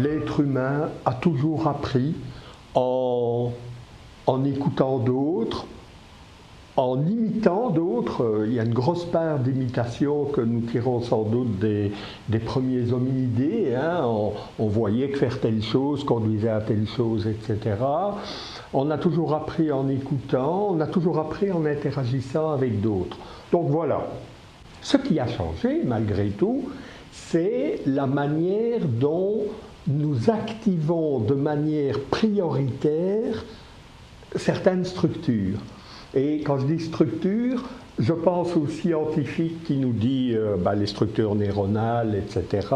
L'être humain a toujours appris en écoutant d'autres, en imitant d'autres. Il y a une grosse part d'imitation que nous tirons sans doute des premiers hominidés. Hein. On voyait que faire telle chose conduisait à telle chose, etc. On a toujours appris en écoutant, on a toujours appris en interagissant avec d'autres. Donc voilà. Ce qui a changé, malgré tout, c'est la manière dont nous activons de manière prioritaire certaines structures. Et quand je dis structure, je pense aux scientifiques qui nous disent les structures neuronales, etc.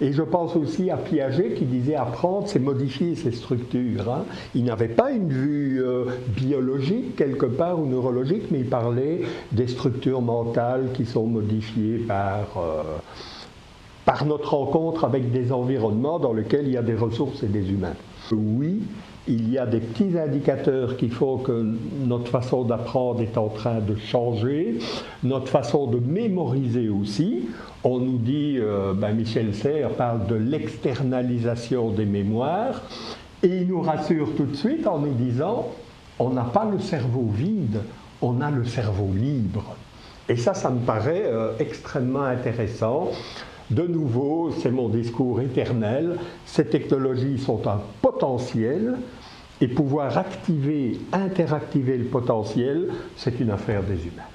Et je pense aussi à Piaget qui disait apprendre, c'est modifier ces structures. Hein. Il n'avait pas une vue biologique quelque part ou neurologique, mais il parlait des structures mentales qui sont modifiées par notre rencontre avec des environnements dans lesquels il y a des ressources et des humains. Oui, il y a des petits indicateurs qui font que notre façon d'apprendre est en train de changer, notre façon de mémoriser aussi. On nous dit, Michel Serres parle de l'externalisation des mémoires, et il nous rassure tout de suite en nous disant, on n'a pas le cerveau vide, on a le cerveau libre. Et ça me paraît extrêmement intéressant. De nouveau, c'est mon discours éternel, ces technologies sont un potentiel et pouvoir interactiver le potentiel, c'est une affaire des humains.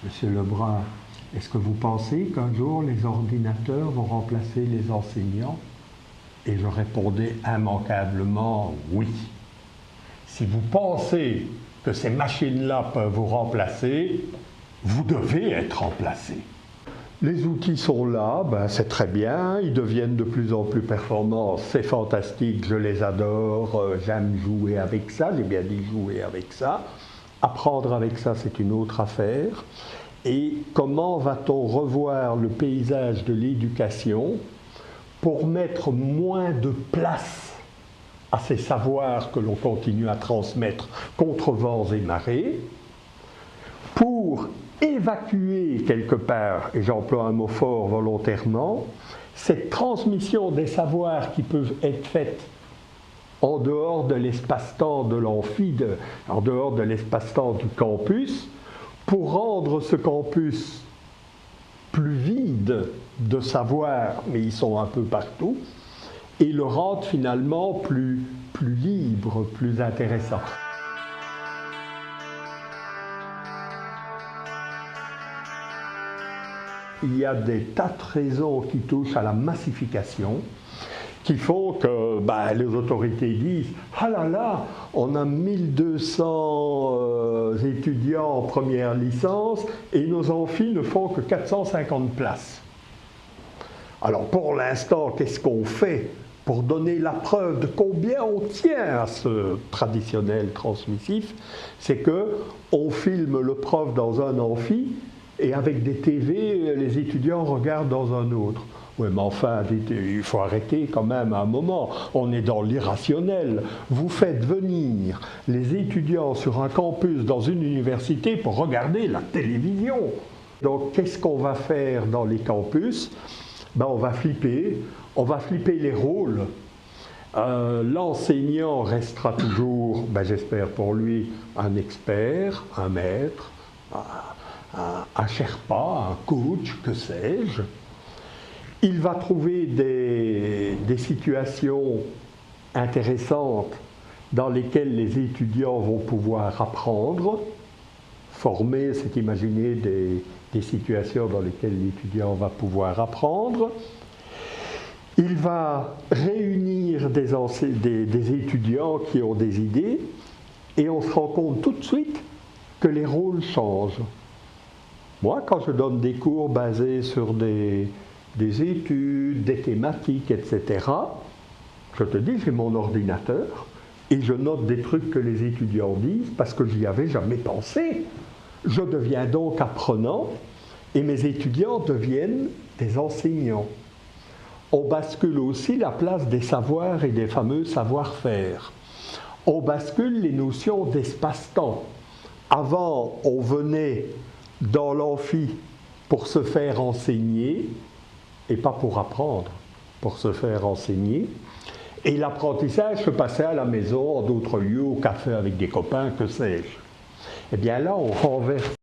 Monsieur Lebrun, est-ce que vous pensez qu'un jour les ordinateurs vont remplacer les enseignants? Et je répondais immanquablement oui. Si vous pensez que ces machines-là peuvent vous remplacer, vous devez être remplacé. Les outils sont là, c'est très bien, ils deviennent de plus en plus performants, c'est fantastique, je les adore, j'aime jouer avec ça, j'ai bien dit jouer avec ça. Apprendre avec ça, c'est une autre affaire. Et comment va-t-on revoir le paysage de l'éducation pour mettre moins de place à ces savoirs que l'on continue à transmettre contre vents et marées, pour évacuer quelque part, et j'emploie un mot fort volontairement, cette transmission des savoirs qui peuvent être faits en dehors de l'espace-temps de l'amphi, en dehors de l'espace-temps du campus, pour rendre ce campus plus vide de savoir, mais ils sont un peu partout, et le rendre finalement plus libre, plus intéressant. Il y a des tas de raisons qui touchent à la massification, qui font que les autorités disent « Ah là là, on a 1200 étudiants en première licence et nos amphis ne font que 450 places. » Alors pour l'instant, qu'est-ce qu'on fait pour donner la preuve de combien on tient à ce traditionnel transmissif? C'est qu'on filme le prof dans un amphi et avec des TV, les étudiants regardent dans un autre. Oui, mais enfin, il faut arrêter quand même à un moment. On est dans l'irrationnel. Vous faites venir les étudiants sur un campus dans une université pour regarder la télévision. Donc, qu'est-ce qu'on va faire dans les campus? On va flipper les rôles. L'enseignant restera toujours, j'espère pour lui, un expert, un maître, un Sherpa, un coach, que sais-je. Il va trouver des situations intéressantes dans lesquelles les étudiants vont pouvoir apprendre. Former, c'est imaginer des situations dans lesquelles l'étudiant va pouvoir apprendre. Il va réunir des étudiants qui ont des idées et on se rend compte tout de suite que les rôles changent. Moi, quand je donne des cours basés sur des études, des thématiques, etc., je te dis, j'ai mon ordinateur et je note des trucs que les étudiants disent parce que je n'y avais jamais pensé. Je deviens donc apprenant et mes étudiants deviennent des enseignants. On bascule aussi la place des savoirs et des fameux savoir-faire. On bascule les notions d'espace-temps. avant, on venait dans l'amphi pour se faire enseigner, et pas pour apprendre, pour se faire enseigner. Et l'apprentissage se passait à la maison, en d'autres lieux, au café avec des copains, que sais-je. Eh bien là, on renverse